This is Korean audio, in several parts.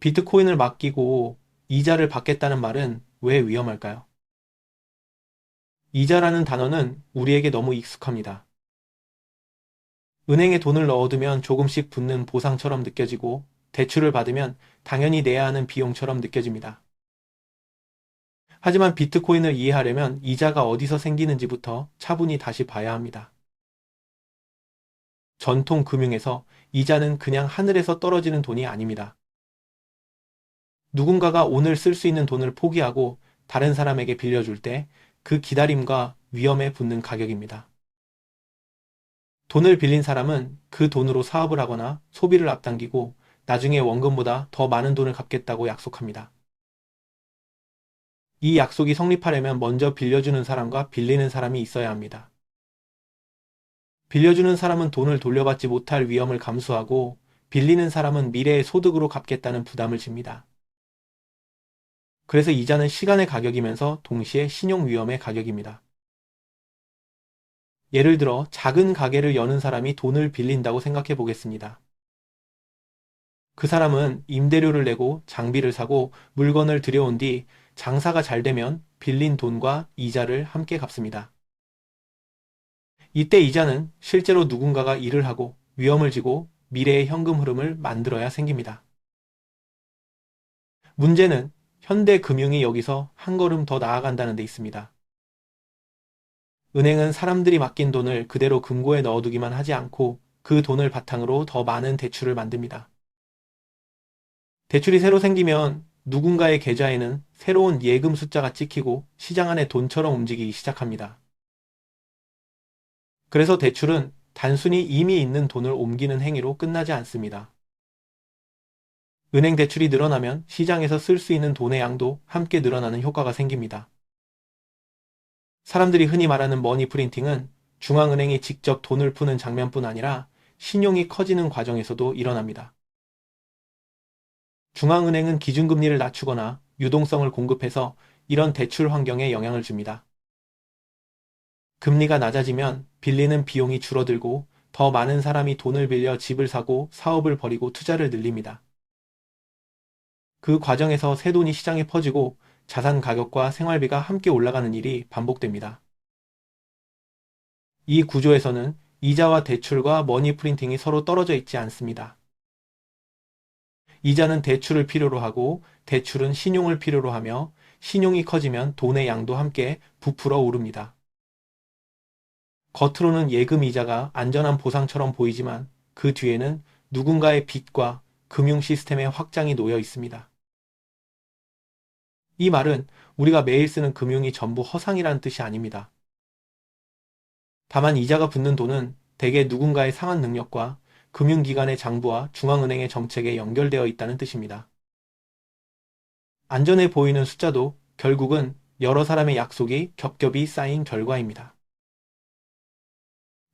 비트코인을 맡기고 이자를 받겠다는 말은 왜 위험할까요? 이자라는 단어는 우리에게 너무 익숙합니다. 은행에 돈을 넣어두면 조금씩 붙는 보상처럼 느껴지고 대출을 받으면 당연히 내야 하는 비용처럼 느껴집니다. 하지만 비트코인을 이해하려면 이자가 어디서 생기는지부터 차분히 다시 봐야 합니다. 전통 금융에서 이자는 그냥 하늘에서 떨어지는 돈이 아닙니다. 누군가가 오늘 쓸 수 있는 돈을 포기하고 다른 사람에게 빌려줄 때 그 기다림과 위험에 붙는 가격입니다. 돈을 빌린 사람은 그 돈으로 사업을 하거나 소비를 앞당기고 나중에 원금보다 더 많은 돈을 갚겠다고 약속합니다. 이 약속이 성립하려면 먼저 빌려주는 사람과 빌리는 사람이 있어야 합니다. 빌려주는 사람은 돈을 돌려받지 못할 위험을 감수하고 빌리는 사람은 미래의 소득으로 갚겠다는 부담을 집니다. 그래서 이자는 시간의 가격이면서 동시에 신용 위험의 가격입니다. 예를 들어 작은 가게를 여는 사람이 돈을 빌린다고 생각해 보겠습니다. 그 사람은 임대료를 내고 장비를 사고 물건을 들여온 뒤 장사가 잘 되면 빌린 돈과 이자를 함께 갚습니다. 이때 이자는 실제로 누군가가 일을 하고 위험을 지고 미래의 현금 흐름을 만들어야 생깁니다. 문제는 현대 금융이 여기서 한 걸음 더 나아간다는 데 있습니다. 은행은 사람들이 맡긴 돈을 그대로 금고에 넣어두기만 하지 않고 그 돈을 바탕으로 더 많은 대출을 만듭니다. 대출이 새로 생기면 누군가의 계좌에는 새로운 예금 숫자가 찍히고 시장 안에 돈처럼 움직이기 시작합니다. 그래서 대출은 단순히 이미 있는 돈을 옮기는 행위로 끝나지 않습니다. 은행 대출이 늘어나면 시장에서 쓸 수 있는 돈의 양도 함께 늘어나는 효과가 생깁니다. 사람들이 흔히 말하는 머니 프린팅은 중앙은행이 직접 돈을 푸는 장면뿐 아니라 신용이 커지는 과정에서도 일어납니다. 중앙은행은 기준금리를 낮추거나 유동성을 공급해서 이런 대출 환경에 영향을 줍니다. 금리가 낮아지면 빌리는 비용이 줄어들고 더 많은 사람이 돈을 빌려 집을 사고 사업을 벌이고 투자를 늘립니다. 그 과정에서 새 돈이 시장에 퍼지고 자산 가격과 생활비가 함께 올라가는 일이 반복됩니다. 이 구조에서는 이자와 대출과 머니 프린팅이 서로 떨어져 있지 않습니다. 이자는 대출을 필요로 하고 대출은 신용을 필요로 하며 신용이 커지면 돈의 양도 함께 부풀어 오릅니다. 겉으로는 예금 이자가 안전한 보상처럼 보이지만 그 뒤에는 누군가의 빚과 금융 시스템의 확장이 놓여 있습니다. 이 말은 우리가 매일 쓰는 금융이 전부 허상이라는 뜻이 아닙니다. 다만 이자가 붙는 돈은 대개 누군가의 상한 능력과 금융기관의 장부와 중앙은행의 정책에 연결되어 있다는 뜻입니다. 안전해 보이는 숫자도 결국은 여러 사람의 약속이 겹겹이 쌓인 결과입니다.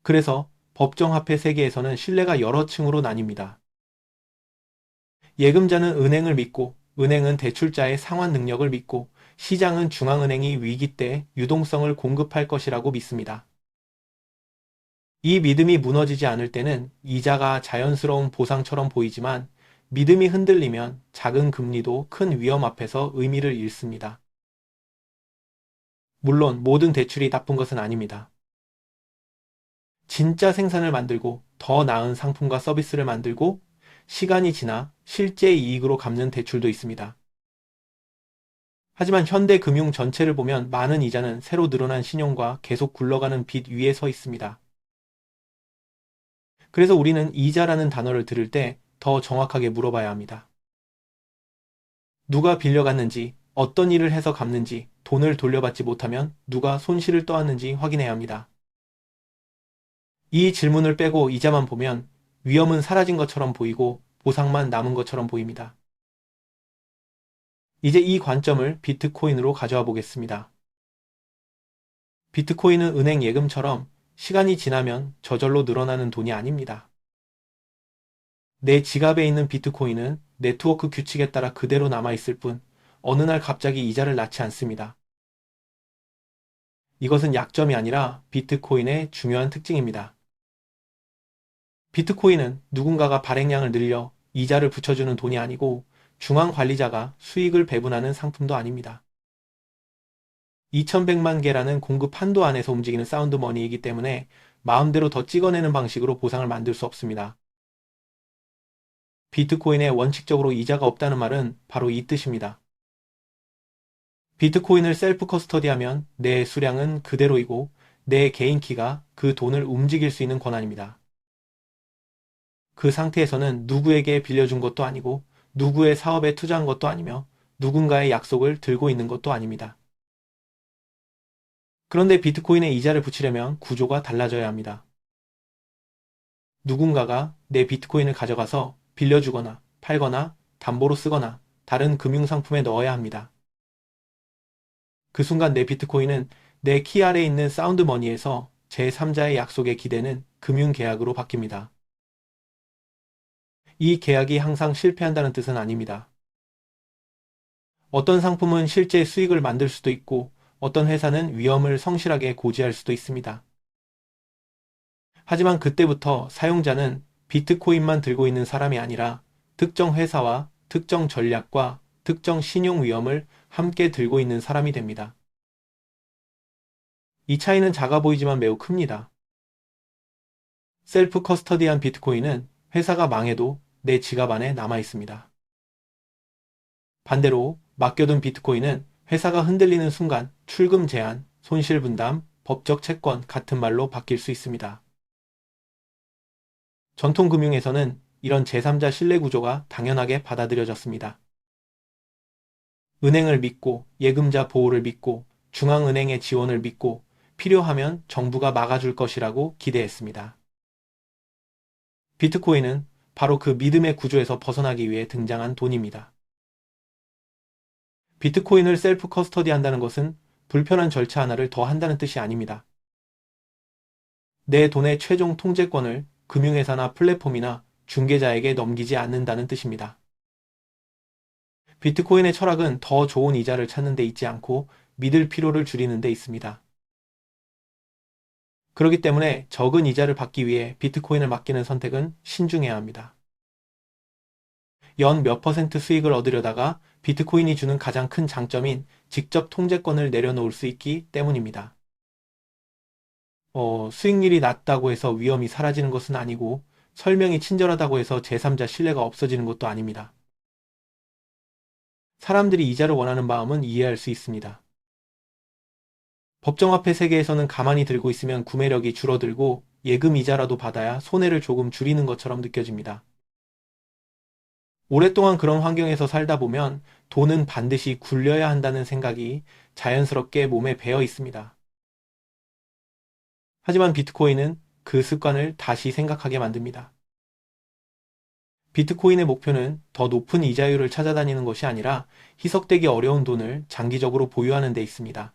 그래서 법정화폐 세계에서는 신뢰가 여러 층으로 나뉩니다. 예금자는 은행을 믿고, 은행은 대출자의 상환 능력을 믿고, 시장은 중앙은행이 위기 때 유동성을 공급할 것이라고 믿습니다. 이 믿음이 무너지지 않을 때는 이자가 자연스러운 보상처럼 보이지만 믿음이 흔들리면 작은 금리도 큰 위험 앞에서 의미를 잃습니다. 물론 모든 대출이 나쁜 것은 아닙니다. 진짜 생산을 만들고 더 나은 상품과 서비스를 만들고 시간이 지나 실제 이익으로 갚는 대출도 있습니다. 하지만 현대 금융 전체를 보면 많은 이자는 새로 늘어난 신용과 계속 굴러가는 빚 위에 서 있습니다. 그래서 우리는 이자라는 단어를 들을 때 더 정확하게 물어봐야 합니다. 누가 빌려갔는지, 어떤 일을 해서 갚는지, 돈을 돌려받지 못하면 누가 손실을 떠안는지 확인해야 합니다. 이 질문을 빼고 이자만 보면 위험은 사라진 것처럼 보이고 보상만 남은 것처럼 보입니다. 이제 이 관점을 비트코인으로 가져와 보겠습니다. 비트코인은 은행 예금처럼 시간이 지나면 저절로 늘어나는 돈이 아닙니다. 내 지갑에 있는 비트코인은 네트워크 규칙에 따라 그대로 남아있을 뿐 어느 날 갑자기 이자를 낳지 않습니다. 이것은 약점이 아니라 비트코인의 중요한 특징입니다. 비트코인은 누군가가 발행량을 늘려 이자를 붙여주는 돈이 아니고 중앙 관리자가 수익을 배분하는 상품도 아닙니다. 2100만 개라는 공급 한도 안에서 움직이는 사운드 머니이기 때문에 마음대로 더 찍어내는 방식으로 보상을 만들 수 없습니다. 비트코인에 원칙적으로 이자가 없다는 말은 바로 이 뜻입니다. 비트코인을 셀프 커스터디하면 내 수량은 그대로이고 내 개인 키가 그 돈을 움직일 수 있는 권한입니다. 그 상태에서는 누구에게 빌려준 것도 아니고 누구의 사업에 투자한 것도 아니며 누군가의 약속을 들고 있는 것도 아닙니다. 그런데 비트코인에 이자를 붙이려면 구조가 달라져야 합니다. 누군가가 내 비트코인을 가져가서 빌려주거나 팔거나 담보로 쓰거나 다른 금융상품에 넣어야 합니다. 그 순간 내 비트코인은 내 키 아래에 있는 사운드 머니에서 제3자의 약속에 기대는 금융계약으로 바뀝니다. 이 계약이 항상 실패한다는 뜻은 아닙니다. 어떤 상품은 실제 수익을 만들 수도 있고 어떤 회사는 위험을 성실하게 고지할 수도 있습니다. 하지만 그때부터 사용자는 비트코인만 들고 있는 사람이 아니라 특정 회사와 특정 전략과 특정 신용 위험을 함께 들고 있는 사람이 됩니다. 이 차이는 작아 보이지만 매우 큽니다. 셀프 커스터디한 비트코인은 회사가 망해도 내 지갑 안에 남아 있습니다. 반대로 맡겨둔 비트코인은 회사가 흔들리는 순간 출금 제한, 손실 분담, 법적 채권 같은 말로 바뀔 수 있습니다. 전통 금융에서는 이런 제3자 신뢰 구조가 당연하게 받아들여졌습니다. 은행을 믿고 예금자 보호를 믿고 중앙은행의 지원을 믿고 필요하면 정부가 막아줄 것이라고 기대했습니다. 비트코인은 바로 그 믿음의 구조에서 벗어나기 위해 등장한 돈입니다. 비트코인을 셀프 커스터디 한다는 것은 불편한 절차 하나를 더 한다는 뜻이 아닙니다. 내 돈의 최종 통제권을 금융회사나 플랫폼이나 중개자에게 넘기지 않는다는 뜻입니다. 비트코인의 철학은 더 좋은 이자를 찾는 데 있지 않고 믿을 필요를 줄이는 데 있습니다. 그렇기 때문에 적은 이자를 받기 위해 비트코인을 맡기는 선택은 신중해야 합니다. 연 몇 퍼센트 수익을 얻으려다가 비트코인이 주는 가장 큰 장점인 직접 통제권을 내려놓을 수 있기 때문입니다. 수익률이 낮다고 해서 위험이 사라지는 것은 아니고 설명이 친절하다고 해서 제3자 신뢰가 없어지는 것도 아닙니다. 사람들이 이자를 원하는 마음은 이해할 수 있습니다. 법정화폐 세계에서는 가만히 들고 있으면 구매력이 줄어들고 예금 이자라도 받아야 손해를 조금 줄이는 것처럼 느껴집니다. 오랫동안 그런 환경에서 살다 보면 돈은 반드시 굴려야 한다는 생각이 자연스럽게 몸에 배어 있습니다. 하지만 비트코인은 그 습관을 다시 생각하게 만듭니다. 비트코인의 목표는 더 높은 이자율을 찾아다니는 것이 아니라 희석되기 어려운 돈을 장기적으로 보유하는 데 있습니다.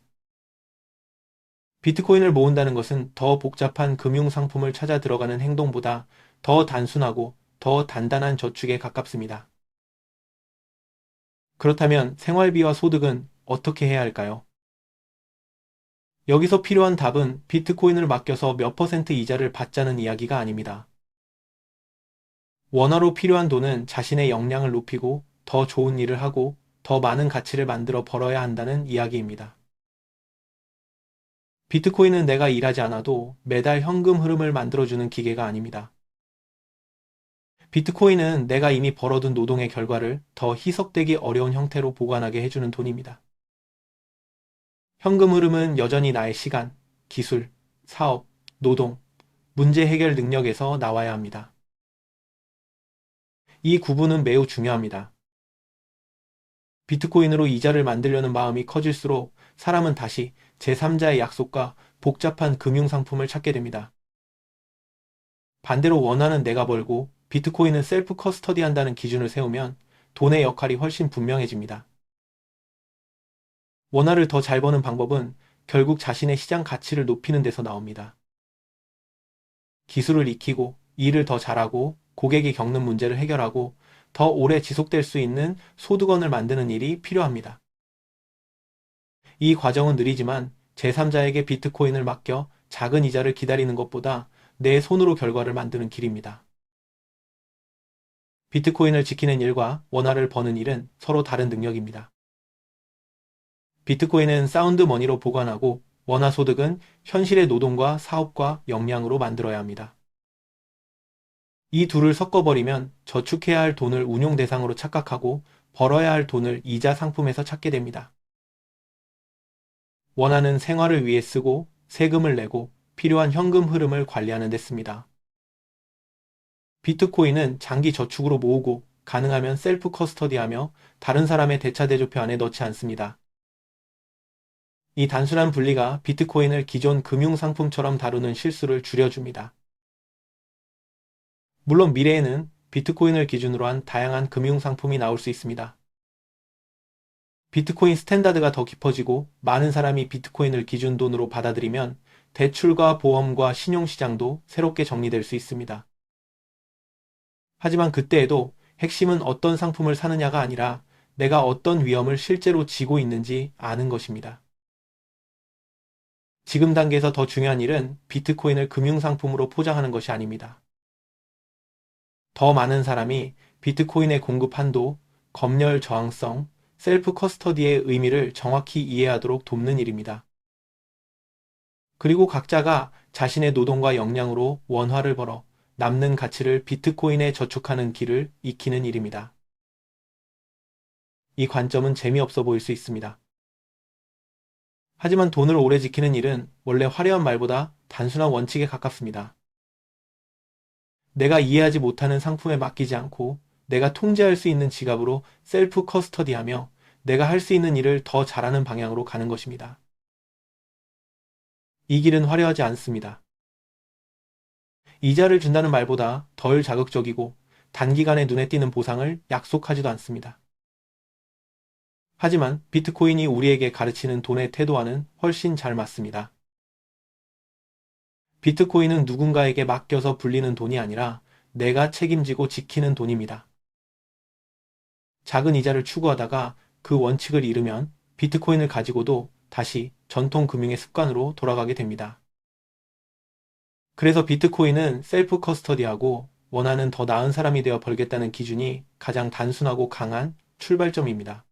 비트코인을 모은다는 것은 더 복잡한 금융 상품을 찾아 들어가는 행동보다 더 단순하고 더 단단한 저축에 가깝습니다. 그렇다면 생활비와 소득은 어떻게 해야 할까요? 여기서 필요한 답은 비트코인을 맡겨서 몇 퍼센트 이자를 받자는 이야기가 아닙니다. 원화로 필요한 돈은 자신의 역량을 높이고 더 좋은 일을 하고 더 많은 가치를 만들어 벌어야 한다는 이야기입니다. 비트코인은 내가 일하지 않아도 매달 현금 흐름을 만들어주는 기계가 아닙니다. 비트코인은 내가 이미 벌어둔 노동의 결과를 더 희석되기 어려운 형태로 보관하게 해주는 돈입니다. 현금 흐름은 여전히 나의 시간, 기술, 사업, 노동, 문제 해결 능력에서 나와야 합니다. 이 구분은 매우 중요합니다. 비트코인으로 이자를 만들려는 마음이 커질수록 사람은 다시 제3자의 약속과 복잡한 금융상품을 찾게 됩니다. 반대로 원화는 내가 벌고 비트코인은 셀프 커스터디 한다는 기준을 세우면 돈의 역할이 훨씬 분명해집니다. 원화를 더 잘 버는 방법은 결국 자신의 시장 가치를 높이는 데서 나옵니다. 기술을 익히고 일을 더 잘하고 고객이 겪는 문제를 해결하고 더 오래 지속될 수 있는 소득원을 만드는 일이 필요합니다. 이 과정은 느리지만 제3자에게 비트코인을 맡겨 작은 이자를 기다리는 것보다 내 손으로 결과를 만드는 길입니다. 비트코인을 지키는 일과 원화를 버는 일은 서로 다른 능력입니다. 비트코인은 사운드 머니로 보관하고 원화 소득은 현실의 노동과 사업과 역량으로 만들어야 합니다. 이 둘을 섞어버리면 저축해야 할 돈을 운용 대상으로 착각하고 벌어야 할 돈을 이자 상품에서 찾게 됩니다. 원화는 생활을 위해 쓰고 세금을 내고 필요한 현금 흐름을 관리하는 데 씁니다. 비트코인은 장기 저축으로 모으고 가능하면 셀프 커스터디하며 다른 사람의 대차대조표 안에 넣지 않습니다. 이 단순한 분리가 비트코인을 기존 금융상품처럼 다루는 실수를 줄여줍니다. 물론 미래에는 비트코인을 기준으로 한 다양한 금융상품이 나올 수 있습니다. 비트코인 스탠다드가 더 깊어지고 많은 사람이 비트코인을 기준 돈으로 받아들이면 대출과 보험과 신용시장도 새롭게 정리될 수 있습니다. 하지만 그때에도 핵심은 어떤 상품을 사느냐가 아니라 내가 어떤 위험을 실제로 지고 있는지 아는 것입니다. 지금 단계에서 더 중요한 일은 비트코인을 금융상품으로 포장하는 것이 아닙니다. 더 많은 사람이 비트코인의 공급 한도, 검열 저항성, 셀프 커스터디의 의미를 정확히 이해하도록 돕는 일입니다. 그리고 각자가 자신의 노동과 역량으로 원화를 벌어 남는 가치를 비트코인에 저축하는 길을 익히는 일입니다. 이 관점은 재미없어 보일 수 있습니다. 하지만 돈을 오래 지키는 일은 원래 화려한 말보다 단순한 원칙에 가깝습니다. 내가 이해하지 못하는 상품에 맡기지 않고 내가 통제할 수 있는 지갑으로 셀프 커스터디하며 내가 할 수 있는 일을 더 잘하는 방향으로 가는 것입니다. 이 길은 화려하지 않습니다. 이자를 준다는 말보다 덜 자극적이고 단기간에 눈에 띄는 보상을 약속하지도 않습니다. 하지만 비트코인이 우리에게 가르치는 돈의 태도와는 훨씬 잘 맞습니다. 비트코인은 누군가에게 맡겨서 불리는 돈이 아니라 내가 책임지고 지키는 돈입니다. 작은 이자를 추구하다가 그 원칙을 잃으면 비트코인을 가지고도 다시 전통 금융의 습관으로 돌아가게 됩니다. 그래서 비트코인은 셀프 커스터디하고 원하는 더 나은 사람이 되어 벌겠다는 기준이 가장 단순하고 강한 출발점입니다.